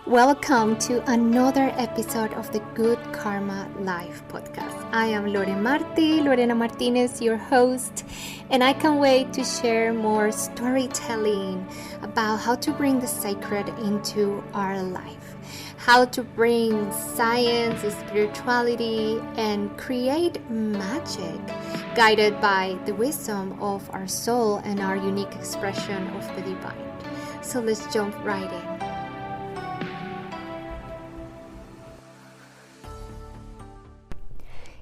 Welcome to another episode of the Good Karma Life podcast. I am Lorena Martinez, your host, and I can't wait to share more storytelling about how to bring the sacred into our life, how to bring science, spirituality, and create magic guided by the wisdom of our soul and our unique expression of the divine. So let's jump right in.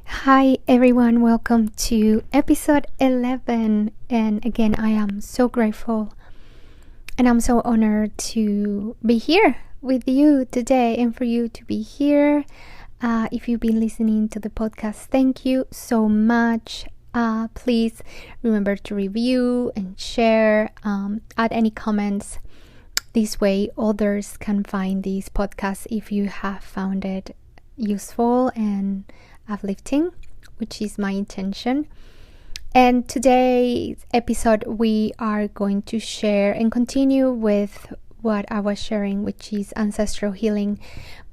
Hi everyone, welcome to episode 11, and again I am so grateful and I'm so honored to be here with you today and for you to be here. If you've been listening to the podcast, thank you so much. Please remember to review and share, add any comments. This way others can find these podcasts if you have found it useful and uplifting, which is my intention. And today's episode we are going to share and continue with what I was sharing, which is ancestral healing.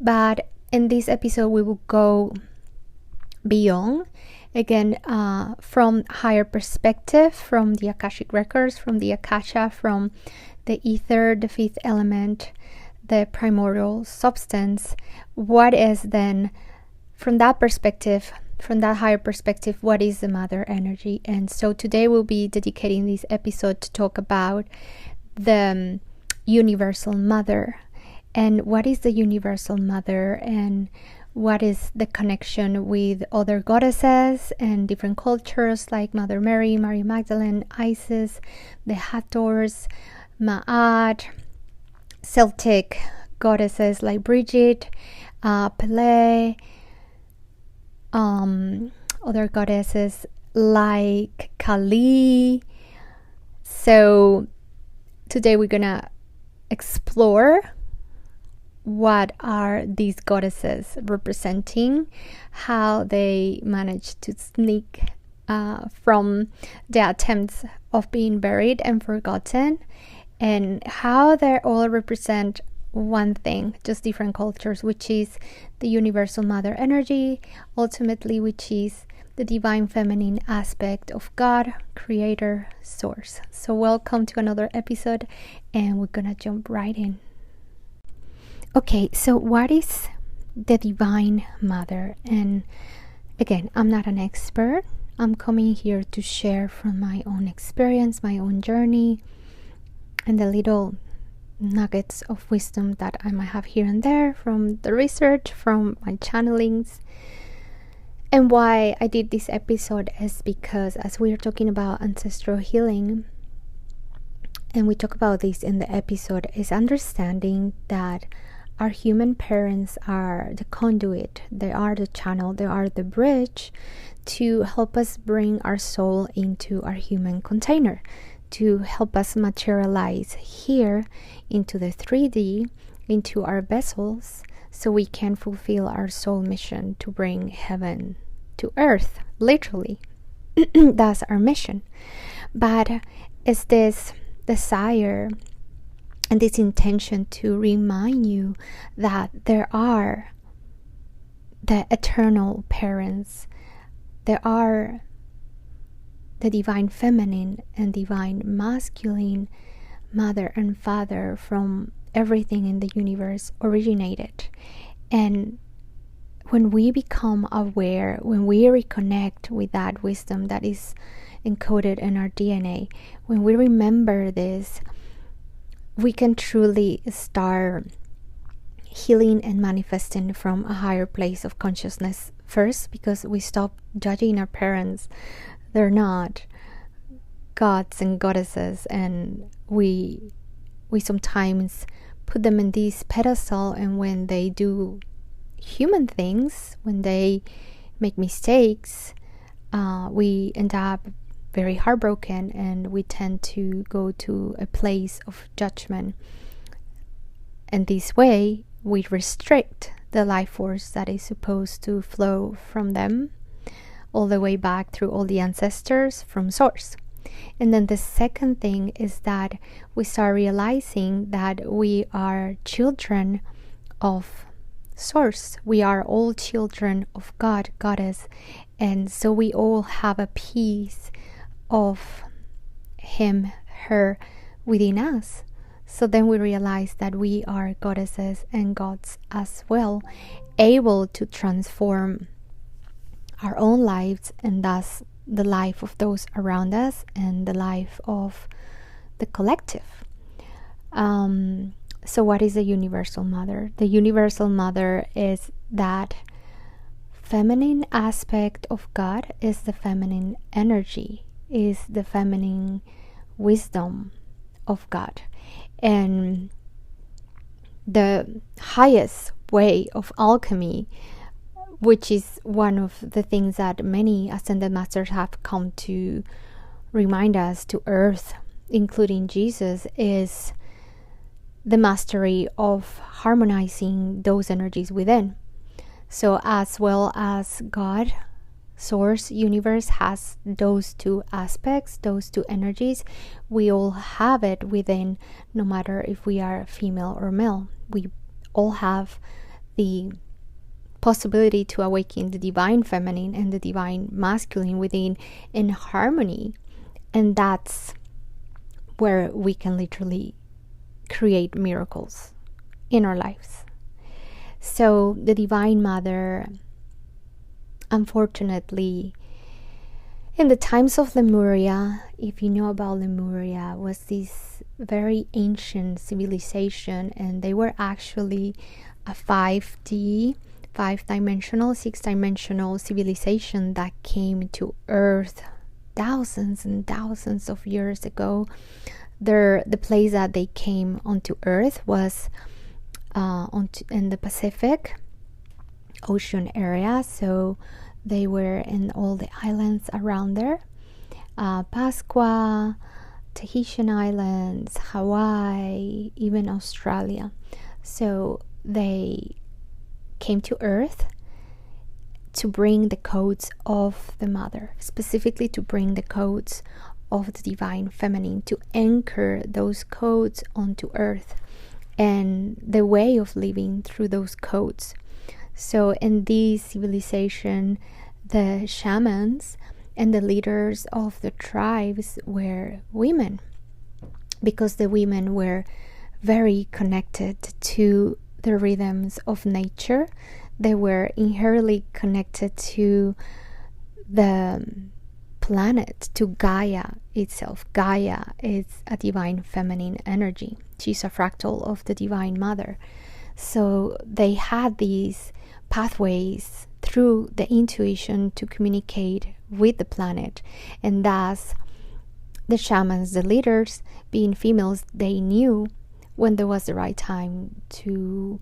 But in this episode we will go beyond, again, from higher perspective, from the Akashic records, from the Akasha, from the ether, the fifth element, the primordial substance. What is then, from that perspective, from that higher perspective, what is the mother energy? And so today we'll be dedicating this episode to talk about the universal mother. And what is the universal mother, and what is the connection with other goddesses and different cultures like Mother Mary, Mary Magdalene, Isis, the Hathors, Ma'at, Celtic goddesses like Bridget, Pele, other goddesses like Kali. So today we're gonna explore what are these goddesses representing, how they managed to sneak from the attempts of being buried and forgotten, and how they all represent one thing, just different cultures, which is the universal mother energy, ultimately, which is the divine feminine aspect of God, creator, source. So welcome to another episode, and we're gonna jump right in. Okay, so what is the divine mother? And again, I'm not an expert. I'm coming here to share from my own experience, my own journey, and the little nuggets of wisdom that I might have here and there from the research, from my channelings. And why I did this episode is because as we are talking about ancestral healing, and we talk about this in the episode, is understanding that our human parents are the conduit, they are the channel, they are the bridge to help us bring our soul into our human container, to help us materialize here into the 3D, into our vessels, so we can fulfill our soul mission to bring heaven to earth, literally. That's our mission. But is this desire and this intention to remind you that there are the eternal parents, there are the divine feminine and divine masculine mother and father from everything in the universe originated. And when we become aware, when we reconnect with that wisdom that is encoded in our DNA, when we remember this, we can truly start healing and manifesting from a higher place of consciousness first, because we stop judging our parents. They're not gods and goddesses, and we sometimes put them in this pedestal, and when they do human things, when they make mistakes, we end up very heartbroken, and we tend to go to a place of judgment. And this way we restrict the life force that is supposed to flow from them all the way back through all the ancestors from source. And then the second thing is that we start realizing that we are children of Source. We are all children of God, Goddess, and so we all have a piece of Him, her within us. So then we realize that we are goddesses and gods as well, able to transform our own lives and thus the life of those around us and the life of the collective. So what is the Universal Mother? The Universal Mother is that feminine aspect of God, is the feminine energy, is the feminine wisdom of God. And the highest way of alchemy, which is one of the things that many Ascended Masters have come to remind us to earth, including Jesus, is the mastery of harmonizing those energies within. So as well as God, Source, Universe has those two aspects, those two energies, we all have it within, no matter if we are female or male. We all have the possibility to awaken the divine feminine and the divine masculine within in harmony. And that's where we can literally create miracles in our lives. So the Divine Mother, unfortunately, in the times of Lemuria, if you know about Lemuria, was this very ancient civilization, and they were actually a 5D, 5-dimensional, 6-dimensional civilization that came to Earth thousands and thousands of years ago. The place that they came onto Earth was in the Pacific Ocean area, so they were in all the islands around there, Pasqua, Tahitian Islands, Hawaii, even Australia. So they came to Earth to bring the codes of the Mother, specifically to bring the codes of the Divine Feminine, to anchor those codes onto Earth and the way of living through those codes. So in this civilization, the shamans and the leaders of the tribes were women, because the women were very connected to the rhythms of nature. They were inherently connected to the planet, to Gaia itself. Gaia is a divine feminine energy. She's a fractal of the Divine Mother. So they had these pathways through the intuition to communicate with the planet, and thus the shamans, the leaders, being females, they knew when there was the right time to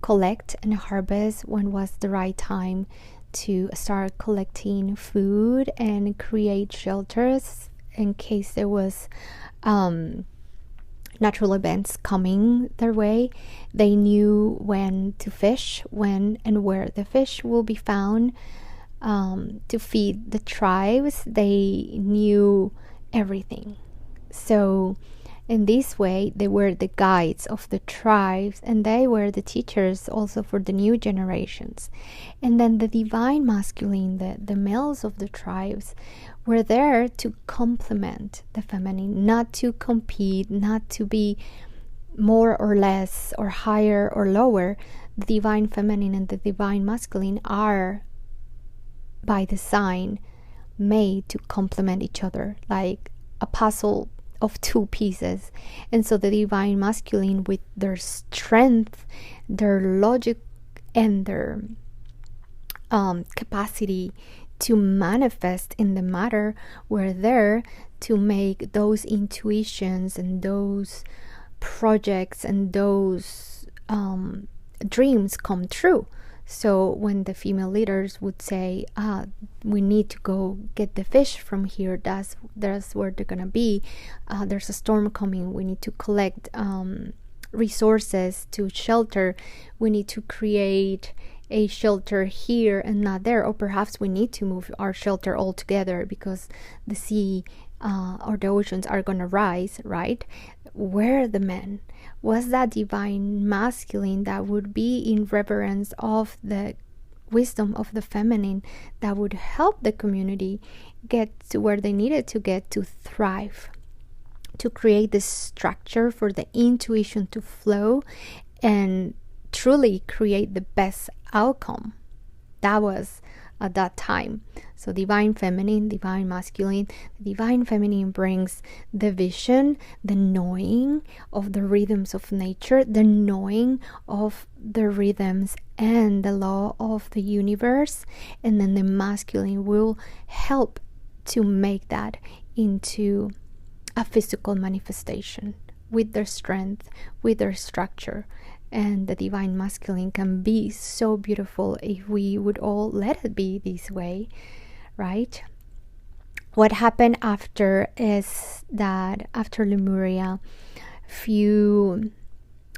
collect and harvest, when was the right time to start collecting food and create shelters in case there was natural events coming their way. They knew when to fish, when and where the fish will be found to feed the tribes. They knew everything. So in this way, they were the guides of the tribes, and they were the teachers also for the new generations. And then the divine masculine, the males of the tribes, were there to complement the feminine, not to compete, not to be more or less or higher or lower. The divine feminine and the divine masculine are by design made to complement each other, like a puzzle of two pieces. And so the divine masculine, with their strength, their logic, and their capacity to manifest in the matter, were there to make those intuitions and those projects and those dreams come true. So when the female leaders would say, we need to go get the fish from here, that's where they're gonna be, there's a storm coming, we need to collect resources to shelter, we need to create a shelter here and not there, or perhaps we need to move our shelter altogether because the sea or the oceans are gonna rise, right? Where the men was that divine masculine that would be in reverence of the wisdom of the feminine, that would help the community get to where they needed to get to thrive, to create this structure for the intuition to flow and truly create the best outcome. That was at that time. So divine feminine, divine masculine. The divine feminine brings the vision, the knowing of the rhythms of nature, the knowing of the rhythms and the law of the universe. And then the masculine will help to make that into a physical manifestation with their strength, with their structure. And the divine masculine can be so beautiful if we would all let it be this way, right? What happened after is that after Lemuria,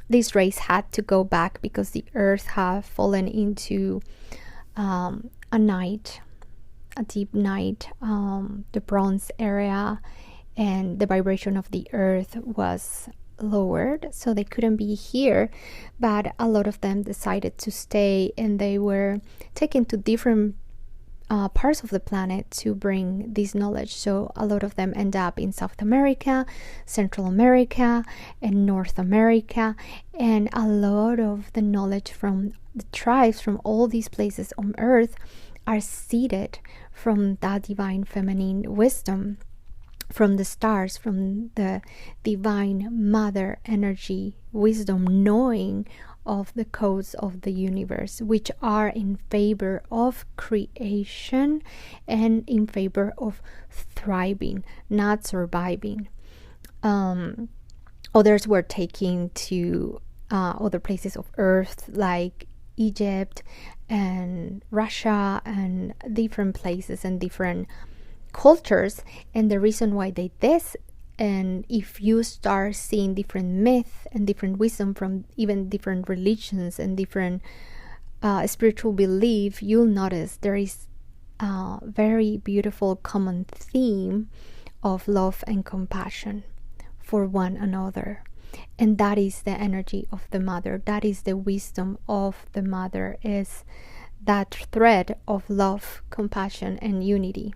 this race had to go back because the earth had fallen into a deep night, the bronze area, and the vibration of the earth was lowered, so they couldn't be here. But a lot of them decided to stay, and they were taken to different parts of the planet to bring this knowledge. So a lot of them end up in South America, Central America, and North America, and a lot of the knowledge from the tribes from all these places on earth are seeded from that divine feminine wisdom, from the stars, from the divine mother energy, wisdom, knowing of the codes of the universe, which are in favor of creation and in favor of thriving, not surviving. Others were taken to other places of earth like Egypt and Russia and different places and different cultures. And the reason why they did this, and if you start seeing different myth and different wisdom from even different religions and different spiritual belief, you'll notice there is a very beautiful common theme of love and compassion for one another. And that is the energy of the mother. That is the wisdom of the mother, is that thread of love, compassion, and unity.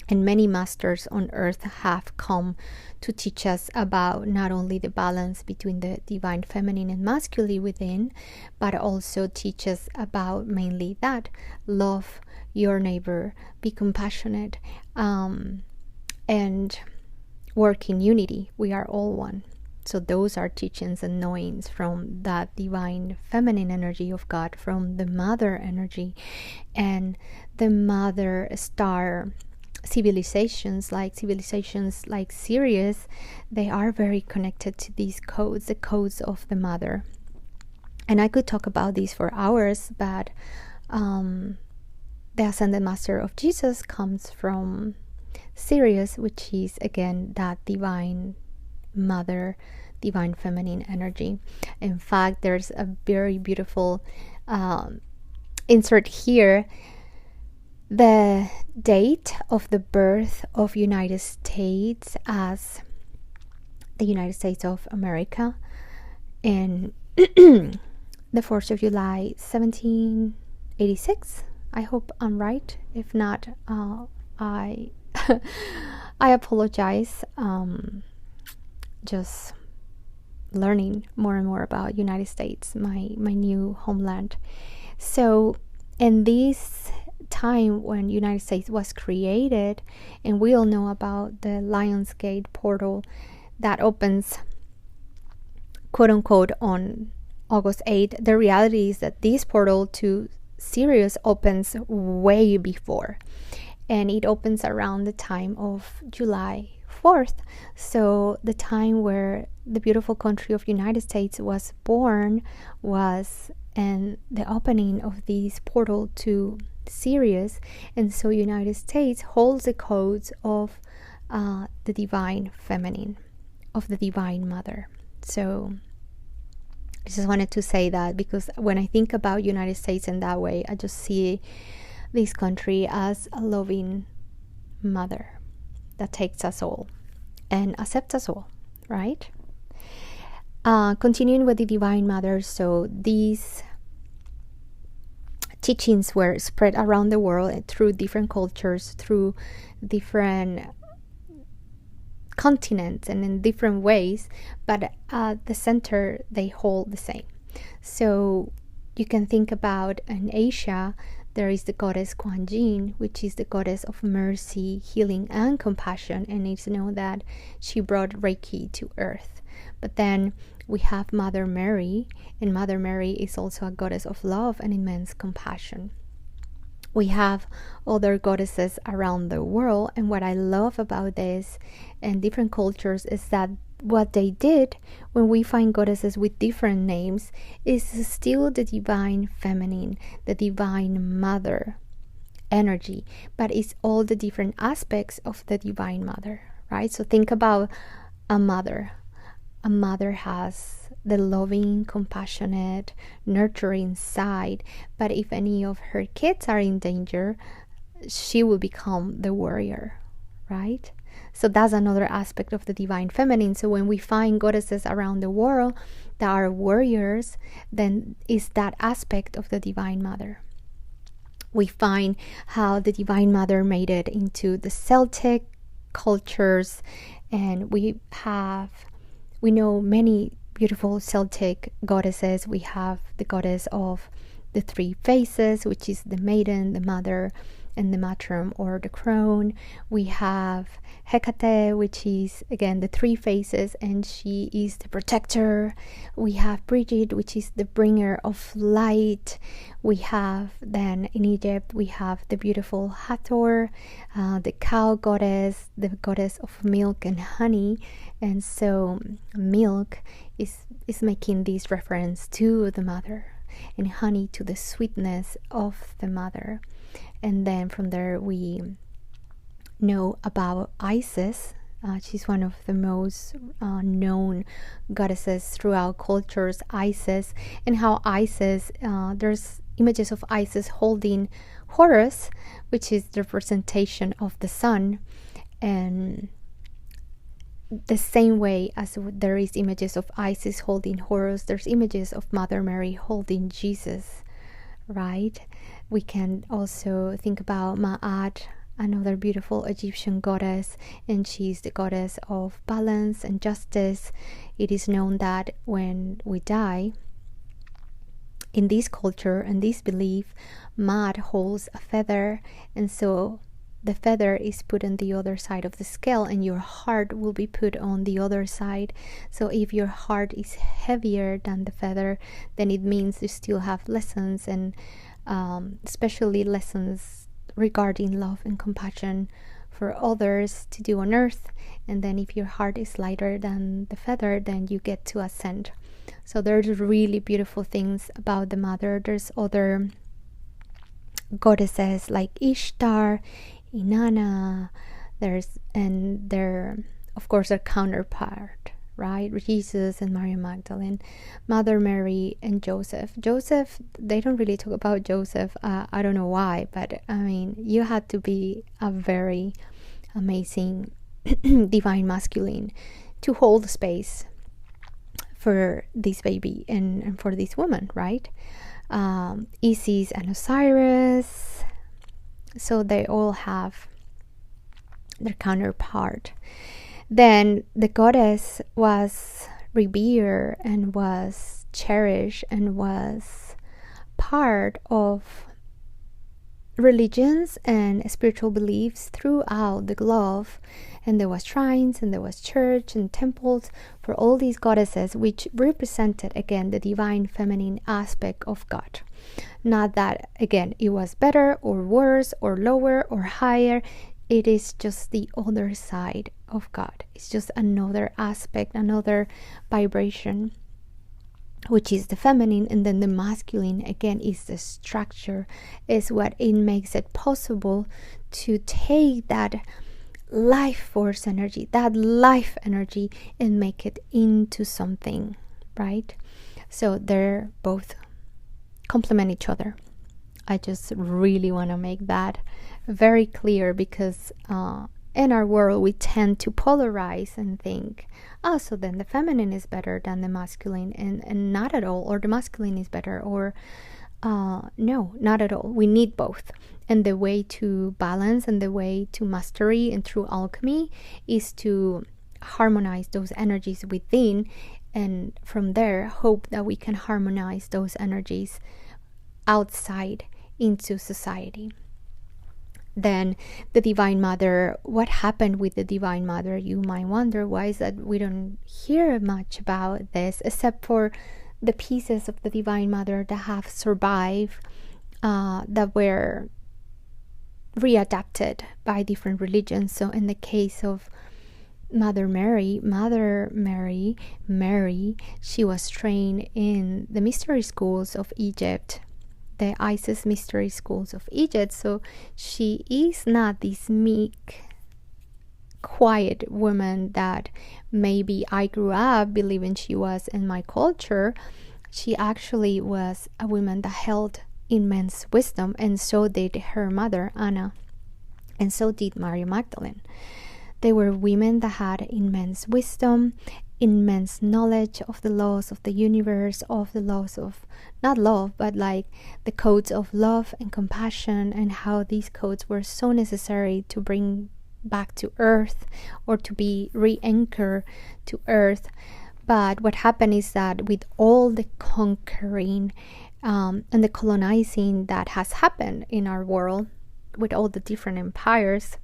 And many masters on earth have come to teach us about not only the balance between the divine feminine and masculine within, but also teach us about mainly that: love your neighbor, be compassionate, and work in unity. We are all one. So those are teachings and knowings from that divine feminine energy of God, from the mother energy. And the mother star civilizations like Sirius, they are very connected to these codes, the codes of the mother. And I could talk about these for hours, but the Ascended Master of Jesus comes from Sirius, which is again that divine mother, divine feminine energy. In fact, there's a very beautiful insert here: the date of the birth of United States as the United States of America, and the 4th of July 1786. I hope I'm right. If not, I I apologize. Just learning more and more about United States, my new homeland. So in this time when United States was created, and we all know about the Lionsgate portal that opens, quote unquote, on August 8th, the reality is that this portal to Sirius opens way before, and it opens around the time of July 4th. So the time where the beautiful country of United States was born was in the opening of this portal to Sirius. And so United States holds the codes of the divine feminine, of the divine mother. So I just wanted to say that, because when I think about United States in that way, I just see this country as a loving mother that takes us all and accepts us all, right? Continuing with the Divine Mother, so these teachings were spread around the world through different cultures, through different continents, and in different ways, but at the center they hold the same. So you can think about in Asia, there is the goddess Kuan Yin, which is the goddess of mercy, healing, and compassion, and it's known that she brought Reiki to earth. But then we have Mother Mary, and Mother Mary is also a goddess of love and immense compassion. We have other goddesses around the world, and what I love about this and different cultures is that what they did when we find goddesses with different names is still the divine feminine, the divine mother energy, but it's all the different aspects of the divine mother, right? So think about a mother. A mother has the loving, compassionate, nurturing side, but if any of her kids are in danger, she will become the warrior, right? So that's another aspect of the divine feminine. So when we find goddesses around the world that are warriors, then is that aspect of the divine mother. We find how the divine mother made it into the Celtic cultures, and we know many beautiful Celtic goddesses. We have the goddess of the three faces, which is the maiden, the mother, and the matron or the crone. We have Hecate, which is again the three faces, and she is the protector. We have Bridget, which is the bringer of light. We have then in Egypt, we have the beautiful Hathor, the cow goddess, the goddess of milk and honey. And so milk is making this reference to the mother, and honey to the sweetness of the mother. And then from there we know about Isis. She's one of the most known goddesses throughout cultures, Isis, and how Isis, there's images of Isis holding Horus, which is the representation of the sun. And the same way as there is images of Isis holding Horus, there's images of Mother Mary holding Jesus, right? We can also think about Ma'at, another beautiful Egyptian goddess, and she's the goddess of balance and justice. It is known that when we die, in this culture and this belief, Ma'at holds a feather, and so the feather is put on the other side of the scale, and your heart will be put on the other side. So if your heart is heavier than the feather, then it means you still have lessons, and especially lessons regarding love and compassion for others to do on earth. And then if your heart is lighter than the feather, then you get to ascend. So there's really beautiful things about the mother. There's other goddesses like Ishtar, Inanna, and their, of course, their counterpart, right? Jesus and Mary Magdalene, Mother Mary, and Joseph. Joseph, they don't really talk about Joseph. I don't know why, but I mean, you had to be a very amazing divine masculine to hold space for this baby and for this woman, right? Isis and Osiris. So they all have their counterpart. Then the goddess was revered and was cherished and was part of religions and spiritual beliefs throughout the globe. And there was shrines, and there was church and temples for all these goddesses, which represented again the divine feminine aspect of God. Not that again it was better or worse or lower or higher. It is just the other side of God. It's just another aspect, another vibration, which is the feminine. And then the masculine again is the structure, is what it makes it possible to take that life force energy, that life energy, and make it into something, right? So they're both complement each other. I just really want to make that very clear, because in our world, we tend to polarize and think, oh, so then the feminine is better than the masculine, and not at all, or the masculine is better, or no, not at all. We need both. And the way to balance and the way to mastery and through alchemy is to harmonize those energies within, and from there hope that we can harmonize those energies outside into society. Then the Divine Mother, what happened with the Divine Mother? You might wonder, why is that we don't hear much about this, except for the pieces of the Divine Mother that have survived, that were readapted by different religions. So in the case of Mother Mary, she was trained in the mystery schools of Egypt, the Isis mystery schools of Egypt. So she is not this meek, quiet woman that maybe I grew up believing she was in my culture. She actually was a woman that held immense wisdom, and so did her mother Anna, and so did Mary Magdalene. They were women that had immense wisdom, immense knowledge of the laws of the universe, of the laws of, not love, but like the codes of love and compassion, and how these codes were so necessary to bring back to earth, or to be re-anchored to earth. But what happened is that with all the conquering and the colonizing that has happened in our world, with all the different empires,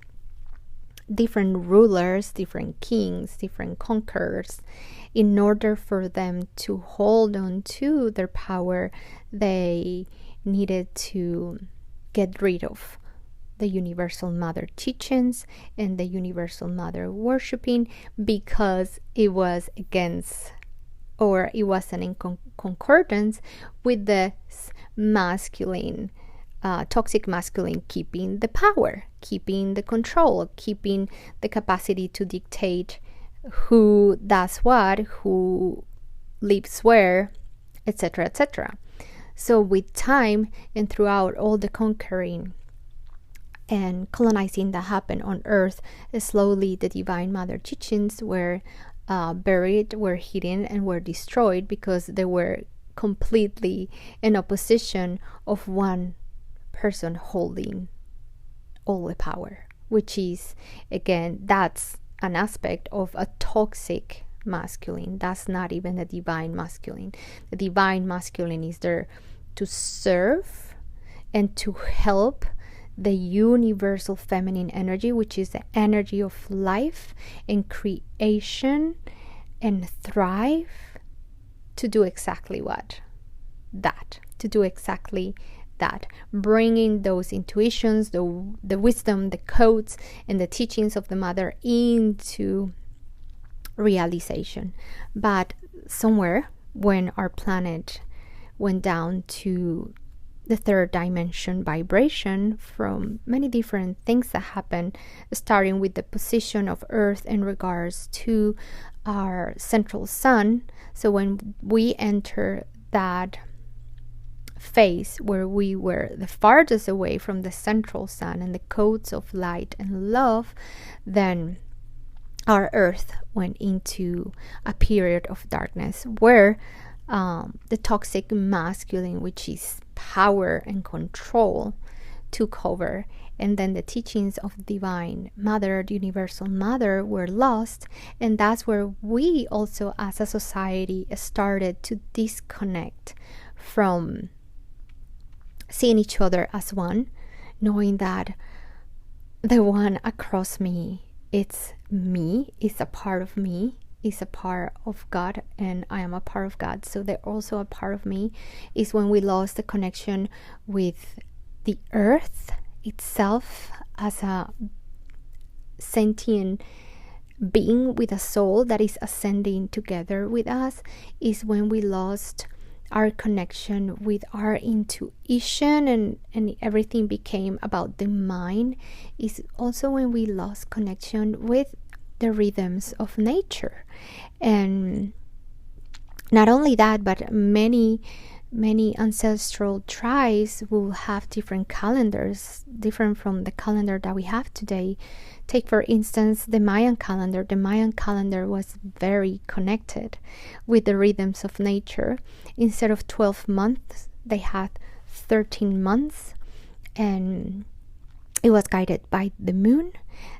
different rulers, different kings, different conquerors, in order for them to hold on to their power, they needed to get rid of the Universal Mother teachings and the Universal Mother worshipping, because it was against, or it wasn't in concordance with the masculine, toxic masculine, keeping the power, keeping the control, keeping the capacity to dictate who does what, who lives where, etc., etc. So with time and throughout all the conquering and colonizing that happened on earth, slowly the Divine Mother teachings were buried, were hidden, and were destroyed, because they were completely in opposition of one person holding all the power, which is, again, that's an aspect of a toxic masculine. That's not even a divine masculine. The divine masculine is there to serve and to help the universal feminine energy, which is the energy of life and creation and thrive, to do exactly what? That. To do exactly that. Bringing those intuitions, the wisdom, the codes, and the teachings of the mother into realization. But somewhere when our planet went down to the third dimension vibration, from many different things that happen, starting with the position of Earth in regards to our central sun. So when we enter that phase where we were the farthest away from the central sun and the codes of light and love, then our Earth went into a period of darkness where the toxic masculine, which is power and control, took over, and then the teachings of Divine Mother, the Universal Mother, were lost. And that's where we also as a society started to disconnect from seeing each other as one, knowing that the one across me, it's me, it's a part of me, is a part of God, and I am a part of God, so they're also a part of me. Is when we lost the connection with the earth itself as a sentient being with a soul that is ascending together with us. Is when we lost our connection with our intuition, and everything became about the mind. Is also when we lost connection with the rhythms of nature. And not only that, but many many ancestral tribes will have different calendars, different from the calendar that we have today. Take, for instance, the Mayan calendar. The Mayan calendar was very connected with the rhythms of nature. Instead of 12 months, they had 13 months, and it was guided by the moon.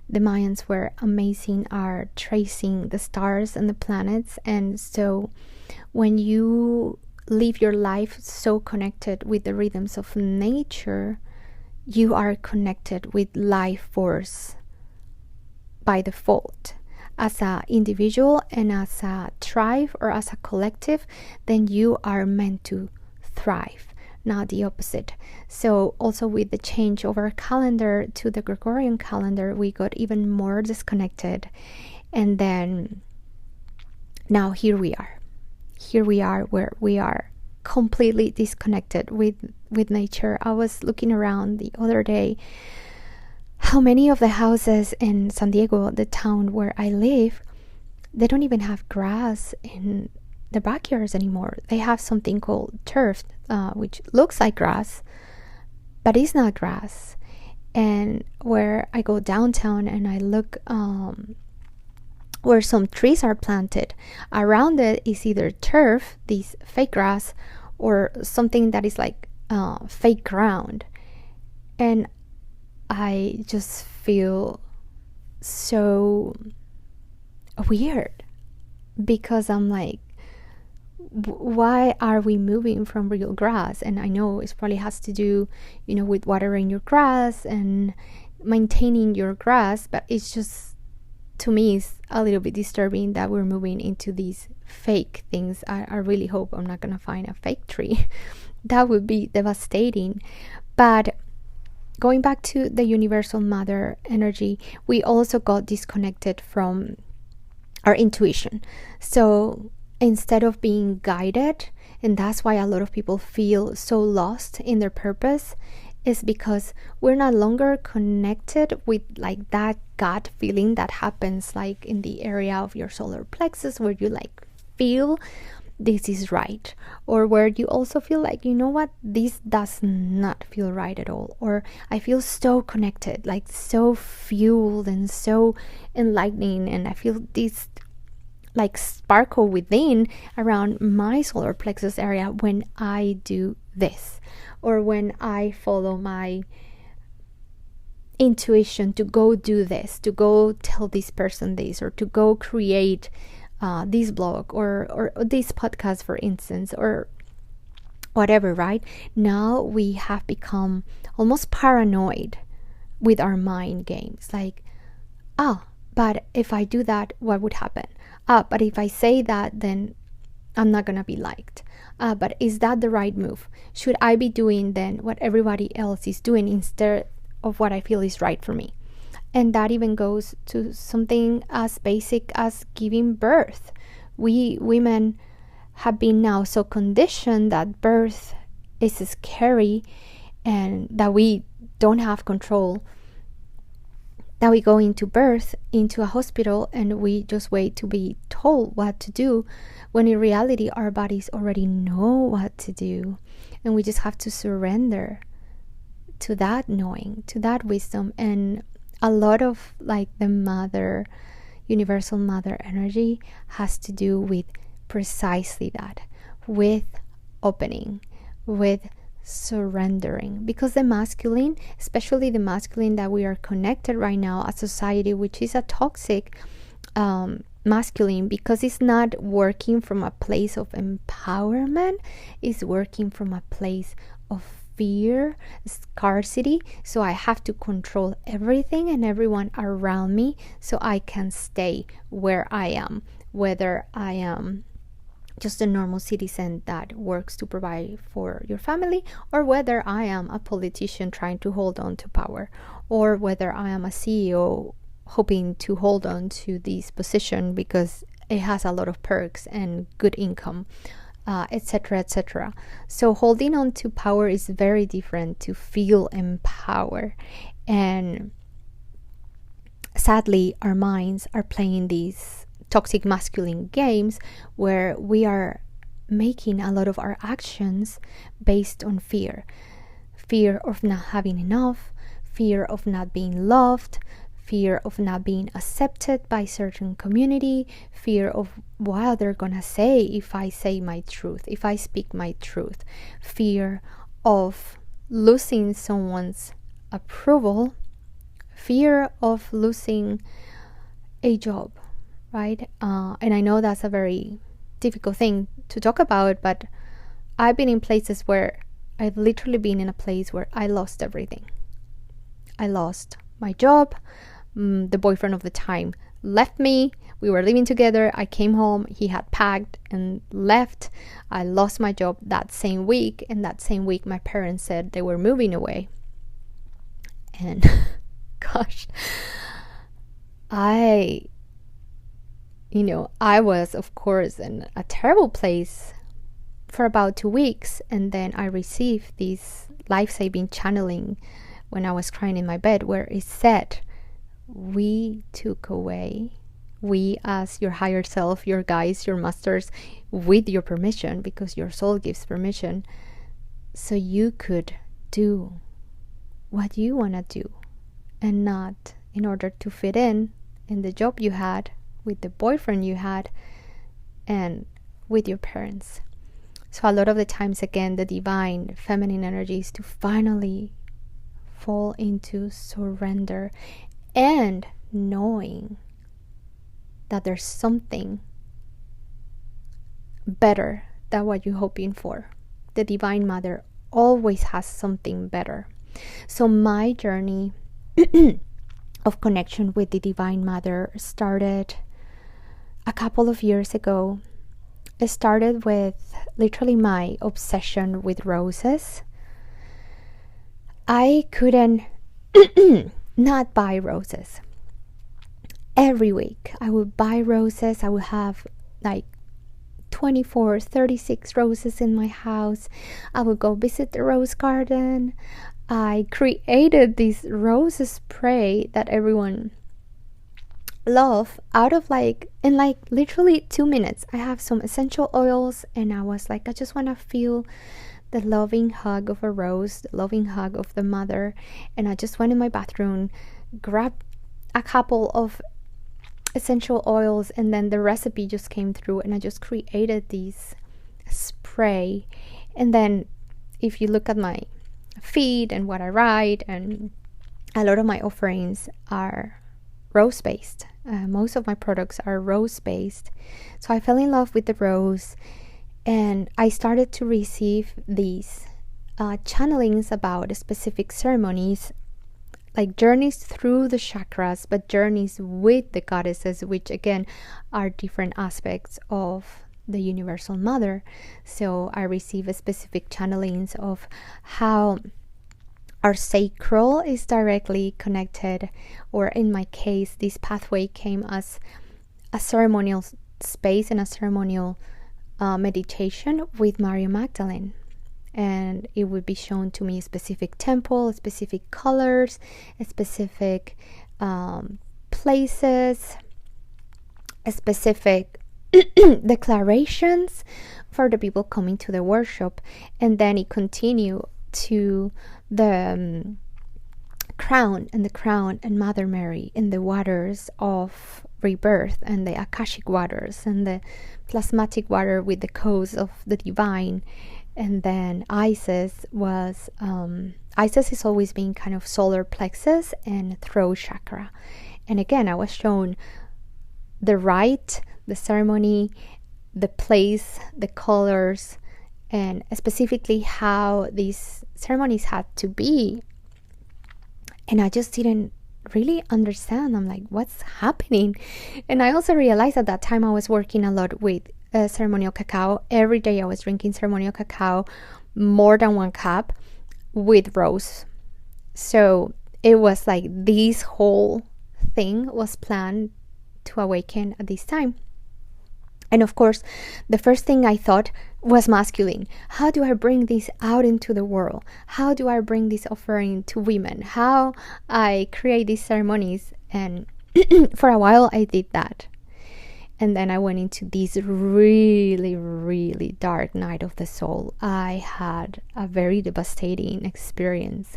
The Mayans were amazing at tracing the stars and the planets, and so when you live your life so connected with the rhythms of nature, you are connected with life force by default. As an individual and as a tribe or as a collective, then you are meant to thrive, not the opposite. So also with the change of our calendar to the Gregorian calendar, we got even more disconnected. And then now here we are where we are completely disconnected with nature. I was looking around the other day how many of the houses in San Diego, the town where I live, they don't even have grass in the backyards anymore. They have something called turf, which looks like grass, but it's not grass. And where I go downtown and I look where some trees are planted, around it is either turf, this fake grass, or something that is like fake ground. And I just feel so weird because I'm like, why are we moving from real grass? And I know it probably has to do, with watering your grass and maintaining your grass, but it's just, to me, it's a little bit disturbing that we're moving into these fake things. I really hope I'm not gonna find a fake tree. That would be devastating. But going back to the universal mother energy, we also got disconnected from our intuition. So instead of being guided, and that's why a lot of people feel so lost in their purpose, is because we're no longer connected with like that gut feeling that happens like in the area of your solar plexus, where you like feel this is right, or where you also feel like, this does not feel right at all, or I feel so connected, like so fueled and so enlightening, and I feel this like sparkle within around my solar plexus area when I do this, or when I follow my intuition to go do this, to go tell this person this, or to go create this blog or this podcast, for instance, or whatever, right? Now we have become almost paranoid with our mind games, like, but if I do that, what would happen? But if I say that, then I'm not gonna be liked. But is that the right move? Should I be doing then what everybody else is doing instead of what I feel is right for me? And that even goes to something as basic as giving birth. We women have been now so conditioned that birth is scary and that we don't have control, that we go into birth into a hospital and we just wait to be told what to do, when in reality our bodies already know what to do, and we just have to surrender to that knowing, to that wisdom. And a lot of like the universal mother energy has to do with precisely that, with opening, with surrendering, because the masculine, especially the masculine that we are connected right now as society, which is a toxic masculine, because it's not working from a place of empowerment, it's working from a place of fear, scarcity. So I have to control everything and everyone around me so I can stay where I am, whether I am just a normal citizen that works to provide for your family, or whether I am a politician trying to hold on to power, or whether I am a CEO hoping to hold on to this position because it has a lot of perks and good income, etc., etc. So holding on to power is very different to feel empowered. And sadly, our minds are playing these toxic masculine games where we are making a lot of our actions based on fear. Fear of not having enough, fear of not being loved, fear of not being accepted by certain community, fear of what they're gonna say if I say my truth, if I speak my truth, fear of losing someone's approval, fear of losing a job, right? And I know that's a very difficult thing to talk about, but I've been in places where I've literally been in a place where I lost everything. I lost my job. The boyfriend of the time left me. We were living together. I came home. He had packed and left. I lost my job that same week. And that same week, my parents said they were moving away. And gosh, I was, of course, in a terrible place for about 2 weeks. And then I received this life-saving channeling when I was crying in my bed, where it said, we took away, we as your higher self, your guides, your masters, with your permission, because your soul gives permission, so you could do what you want to do, and not in order to fit in the job you had, with the boyfriend you had, and with your parents. So a lot of the times, again, the divine feminine energy is to finally fall into surrender and knowing that there's something better than what you're hoping for. The Divine Mother always has something better. So my journey of connection with the Divine Mother started a couple of years ago. It started with literally my obsession with roses. I couldn't not buy roses. Every week I would buy roses. I would have like 24, 36 roses in my house. I would go visit the rose garden. I created this rose spray that everyone love out of in literally 2 minutes. I have some essential oils, and I was like, I just want to feel the loving hug of a rose, the loving hug of the mother. And I just went in my bathroom, grabbed a couple of essential oils, and then the recipe just came through, and I just created this spray. And then if you look at my feed and what I write, and a lot of my offerings are rose based. Most of my products are rose based. So I fell in love with the rose, and I started to receive these channelings about specific ceremonies, like journeys through the chakras, but journeys with the goddesses, which again are different aspects of the Universal Mother. So I receive a specific channelings of how our sacral is directly connected, or in my case, this pathway came as a ceremonial space and a ceremonial meditation with Maria Magdalene. And it would be shown to me a specific temple, specific colors, specific places, specific declarations for the people coming to the workshop. And then it continued to the crown and Mother Mary in the waters of rebirth, and the Akashic waters, and the plasmatic water with the codes of the divine. And then Isis was Isis has always been kind of solar plexus and throat chakra. And again, I was shown the rite, the ceremony, the place, the colors, and specifically how these ceremonies had to be. And I just didn't really understand. I'm like, what's happening? And I also realized at that time I was working a lot with ceremonial cacao. Every day I was drinking ceremonial cacao, more than 1 cup, with rose. So it was like this whole thing was planned to awaken at this time. And of course, the first thing I thought was masculine. How do I bring this out into the world? How do I bring this offering to women? How I create these ceremonies? And for a while I did that. And then I went into this really, really dark night of the soul. I had a very devastating experience,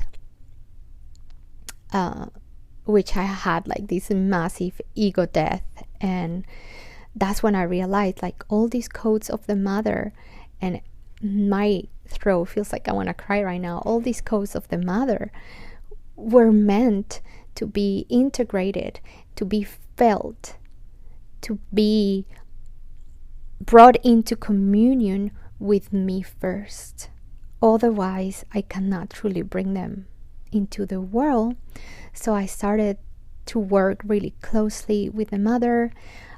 which I had like this massive ego death. And that's when I realized like all these codes of the mother, and my throat feels like I want to cry right now. All these codes of the mother were meant to be integrated, to be felt, to be brought into communion with me first. Otherwise, I cannot truly bring them into the world. So I started to work really closely with the mother.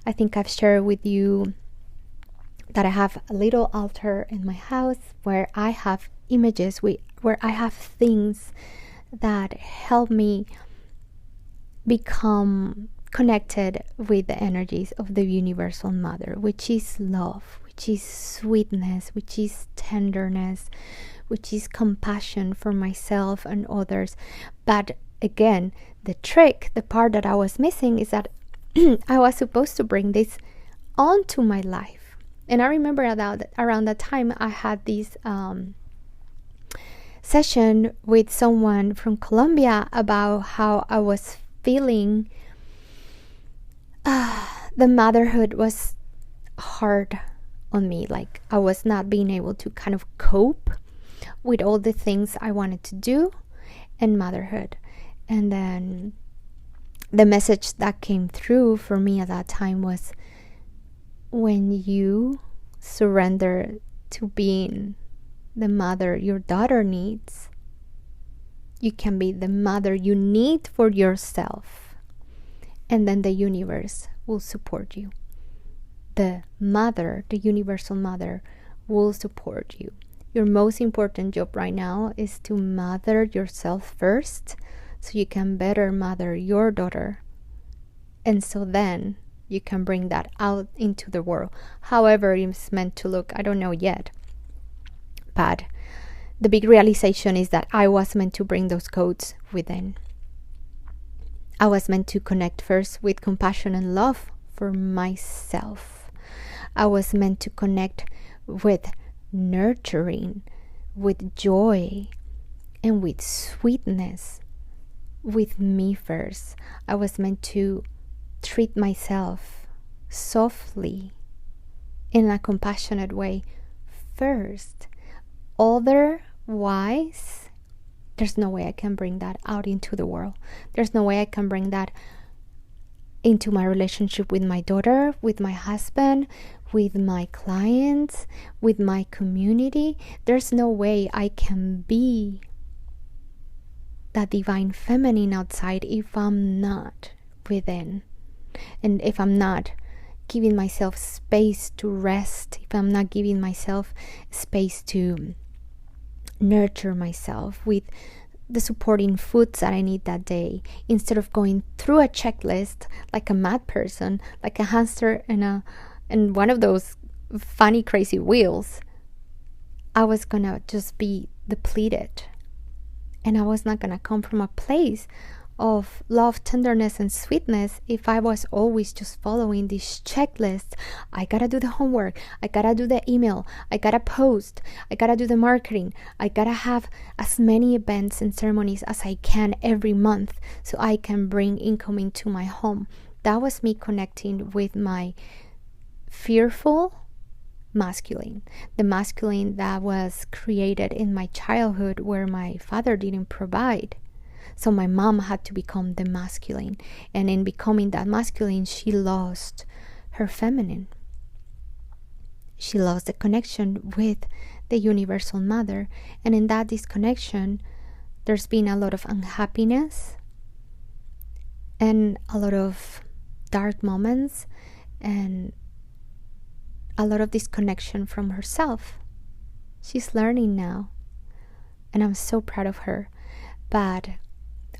I think I've shared with you that I have a little altar in my house where I have images, where I have things that help me become connected with the energies of the universal mother, which is love, which is sweetness, which is tenderness, which is compassion for myself and others. But again, the trick, the part that I was missing, is that I was supposed to bring this onto my life. And I remember around that time I had this session with someone from Colombia about how I was feeling the motherhood was hard on me. Like I was not being able to kind of cope with all the things I wanted to do in motherhood. And then the message that came through for me at that time was, when you surrender to being the mother your daughter needs, you can be the mother you need for yourself. And then the universe will support you. The mother, the universal mother, will support you. Your most important job right now is to mother yourself first, so you can better mother your daughter. And so then you can bring that out into the world. However it's meant to look, I don't know yet. But the big realization is that I was meant to bring those codes within. I was meant to connect first with compassion and love for myself. I was meant to connect with nurturing, with joy, and with sweetness with me first. I was meant to treat myself softly in a compassionate way first. Otherwise, there's no way I can bring that out into the world. There's no way I can bring that into my relationship with my daughter, with my husband, with my clients, with my community. There's no way I can be that divine feminine outside if I'm not within. And if I'm not giving myself space to rest, if I'm not giving myself space to nurture myself with the supporting foods that I need that day, instead of going through a checklist like a mad person, like a hamster in one of those funny crazy wheels, I was gonna just be depleted. And I was not gonna come from a place of love, tenderness, and sweetness if I was always just following this checklist. I gotta do the homework, I gotta do the email, I gotta post, I gotta do the marketing, I gotta have as many events and ceremonies as I can every month so I can bring income into my home. That was me connecting with my fearful masculine, the masculine that was created in my childhood where my father didn't provide. So my mom had to become the masculine, and in becoming that masculine, she lost her feminine. She lost the connection with the universal mother, and in that disconnection, there's been a lot of unhappiness and a lot of dark moments and a lot of disconnection from herself. She's learning now, and I'm so proud of her. But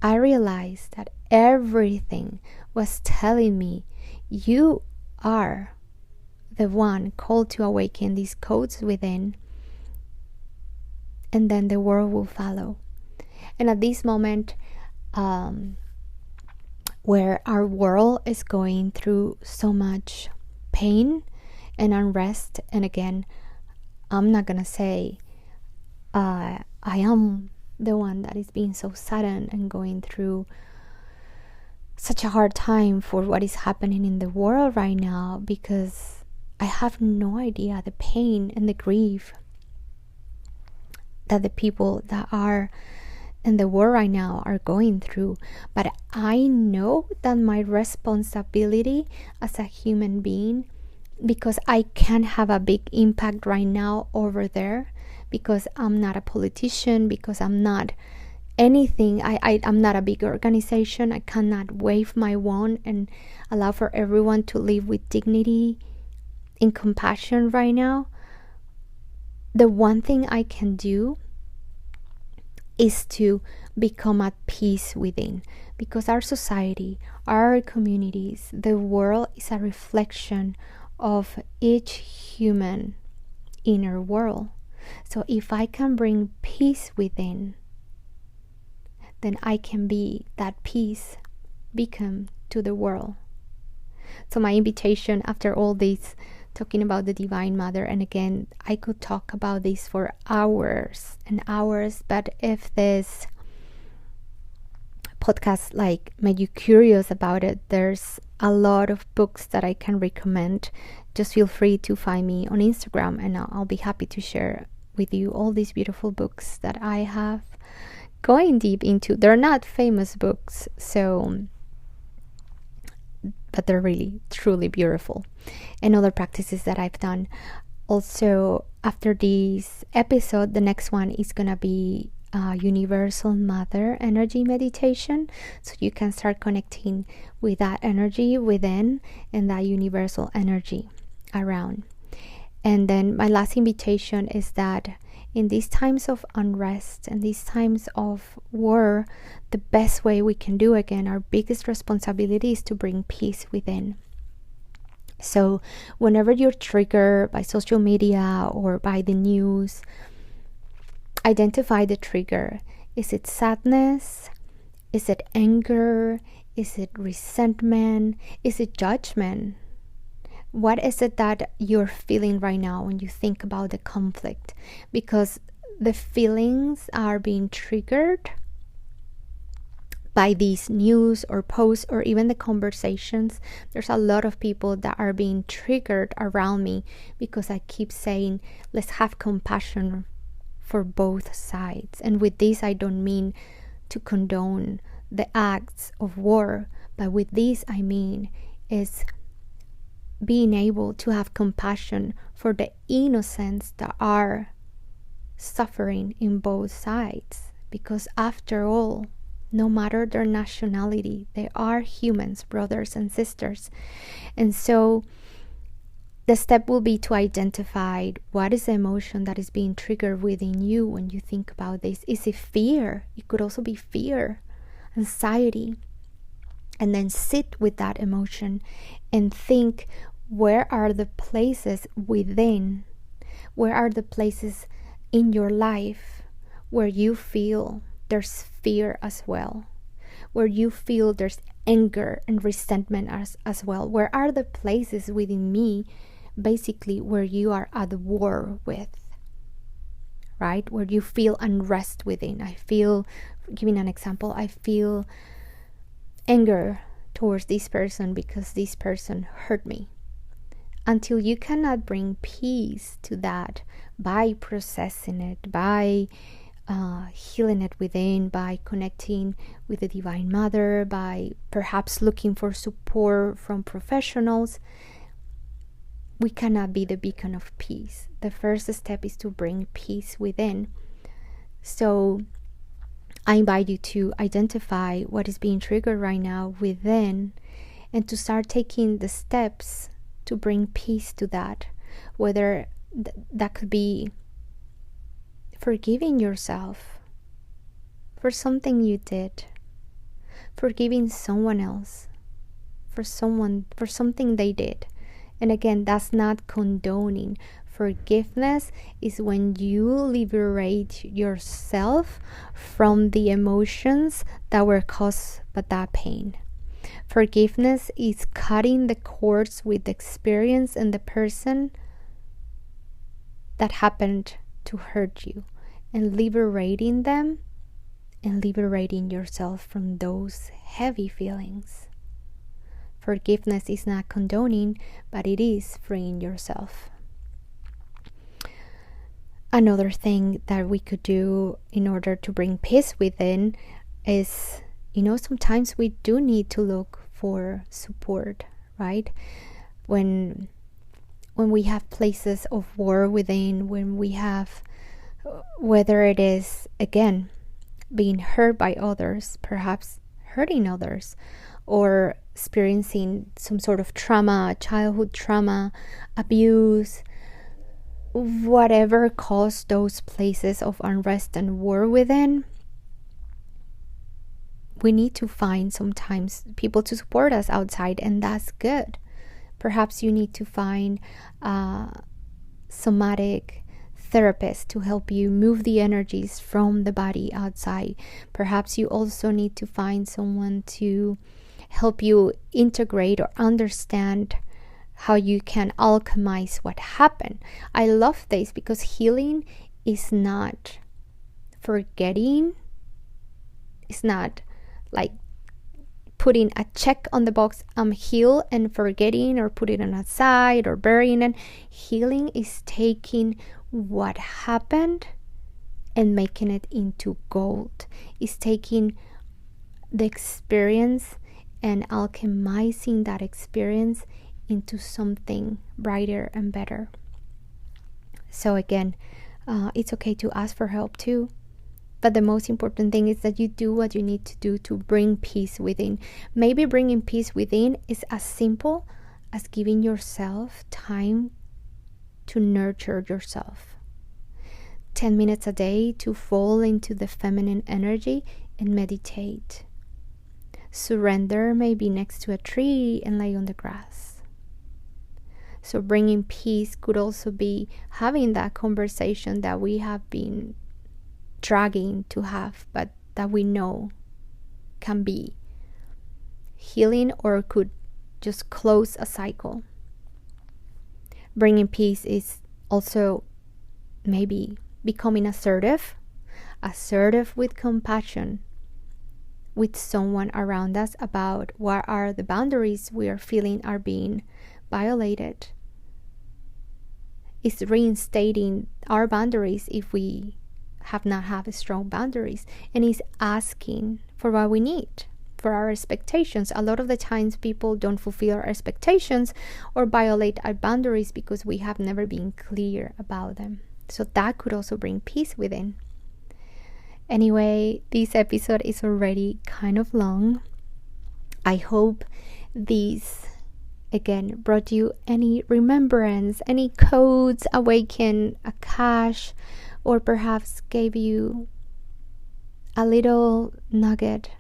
I realized that everything was telling me, you are the one called to awaken these codes within, and then the world will follow. And at this moment, where our world is going through so much pain and unrest. And again, I'm not gonna say I am the one that is being so saddened and going through such a hard time for what is happening in the world right now, because I have no idea the pain and the grief that the people that are in the world right now are going through. But I know that my responsibility as a human being, because I can have a big impact right now over there, because I'm not a politician, because I'm not anything. I'm not a big organization. I cannot wave my wand and allow for everyone to live with dignity and compassion right now. The one thing I can do is to become at peace within, because our society, our communities, the world is a reflection of each human inner world. So if I can bring peace within, then I can be that peace beacon to the world. So my invitation after all this, talking about the Divine Mother, and again, I could talk about this for hours and hours, but if this podcast made you curious about it, there's a lot of books that I can recommend. Just feel free to find me on Instagram, and I'll be happy to share with you all these beautiful books that I have going deep into. They're not famous books, but they're really truly beautiful, and other practices that I've done. Also, after this episode, the next one is gonna be Universal Mother energy meditation, so you can start connecting with that energy within and that universal energy around. And then my last invitation is that in these times of unrest and these times of war, the best way we can do, again, our biggest responsibility is to bring peace within. So whenever you're triggered by social media or by the news, identify the trigger. Is it sadness? Is it anger? Is it resentment? Is it judgment? What is it that you're feeling right now when you think about the conflict? Because the feelings are being triggered by these news or posts or even the conversations. There's a lot of people that are being triggered around me because I keep saying, let's have compassion for both sides. And with this, I don't mean to condone the acts of war, but with this, I mean is being able to have compassion for the innocents that are suffering in both sides. Because after all, no matter their nationality, they are humans, brothers and sisters. And so the step will be to identify what is the emotion that is being triggered within you when you think about this. Is it fear? It could also be fear, anxiety. And then sit with that emotion and think, where are the places within? Where are the places in your life where you feel there's fear as well? Where you feel there's anger and resentment as well? Where are the places within me, basically, where you are at war with? Right? Where you feel unrest within. I feel, giving an example, I feel anger towards this person because this person hurt me. Until you cannot bring peace to that by processing it, by healing it within, by connecting with the Divine Mother, by perhaps looking for support from professionals, we cannot be the beacon of peace. The first step is to bring peace within. So I invite you to identify what is being triggered right now within, and to start taking the steps to bring peace to that. Whether that could be forgiving yourself for something you did, forgiving someone else for something they did. And again, that's not condoning. Forgiveness is when you liberate yourself from the emotions that were caused by that pain. Forgiveness is cutting the cords with the experience and the person that happened to hurt you, and liberating them and liberating yourself from those heavy feelings. Forgiveness is not condoning, but it is freeing yourself. Another thing that we could do in order to bring peace within is, sometimes we do need to look for support, right? When we have places of war within, when we have, whether it is, again, being hurt by others, perhaps hurting others, or experiencing some sort of trauma, childhood trauma, abuse, whatever caused those places of unrest and war within, we need to find sometimes people to support us outside, and that's good. Perhaps you need to find a somatic therapist to help you move the energies from the body outside. Perhaps you also need to find someone to help you integrate or understand how you can alchemize what happened. I love this because healing is not forgetting. It's not like putting a check on the box, I'm healed, and forgetting or putting it aside or burying it. Healing is taking what happened and making it into gold. It's taking the experience and alchemizing that experience into something brighter and better. So again, it's okay to ask for help too. But the most important thing is that you do what you need to do to bring peace within. Maybe bringing peace within is as simple as giving yourself time to nurture yourself. 10 minutes a day to fall into the feminine energy and meditate. Surrender, maybe next to a tree and lay on the grass. So bringing peace could also be having that conversation that we have been dragging to have, but that we know can be healing or could just close a cycle. Bringing peace is also maybe becoming assertive with compassion with someone around us about what are the boundaries we are feeling are being violated. It's reinstating our boundaries if we have not have strong boundaries, and is asking for what we need, for our expectations. A lot of the times people don't fulfill our expectations or violate our boundaries because we have never been clear about them. So that could also bring peace within. Anyway, this episode is already kind of long. I hope this again brought you any remembrance, any codes, awaken a cache, or perhaps gave you a little nugget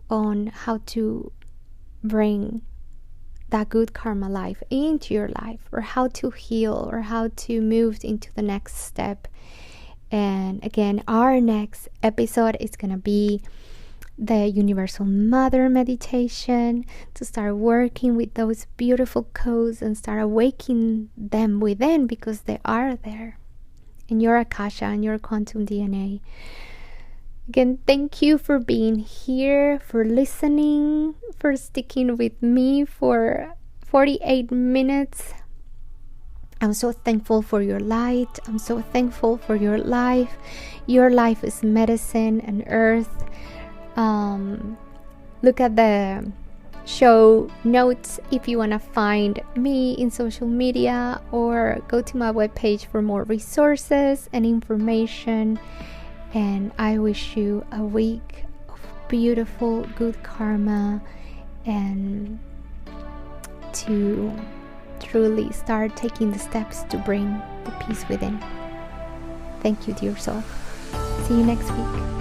on how to bring that good karma life into your life, or how to heal, or how to move into the next step. And again, our next episode is gonna be the Universal Mother meditation, to start working with those beautiful codes and start awakening them within, because they are there in your Akasha and your quantum DNA. Again, thank you for being here, for listening, for sticking with me for 48 minutes. I'm so thankful for your light. I'm so thankful for your life. Your life is medicine and earth. Look at the show notes if you want to find me in social media, or go to my webpage for more resources and information. And I wish you a week of beautiful good karma, and to truly start taking the steps to bring the peace within. Thank you, dear soul. See you next week.